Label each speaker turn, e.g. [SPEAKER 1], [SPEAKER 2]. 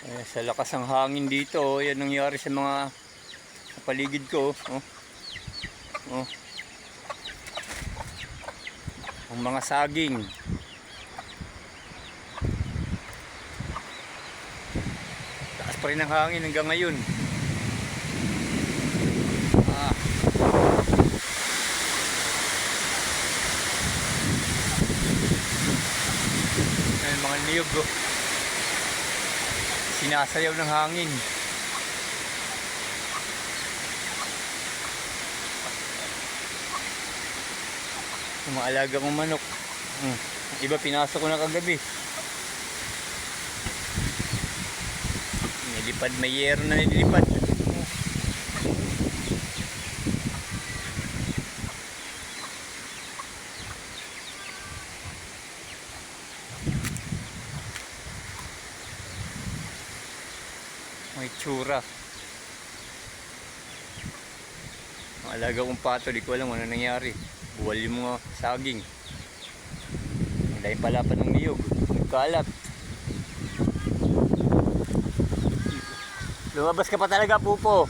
[SPEAKER 1] Sa lakas ng hangin dito, yan nangyari sa mga sa paligid ko. Oh. Oh. Ang mga saging. Taas pa rin ang hangin hanggang ngayon. Ah. Ayan, mga niyog. Oh. Sinasayaw ng hangin. Yung mga alaga kong manok. Iba pinasok ko na kagabi. Nilipad, may yero na nilipad. May tsura. Ang alaga kong pato, di ko alam ano nangyari. Buwal yung mga saging. Ang dahil pala pa ng niyog. Nagkalat. Lumabas ka pa talaga, Pupo.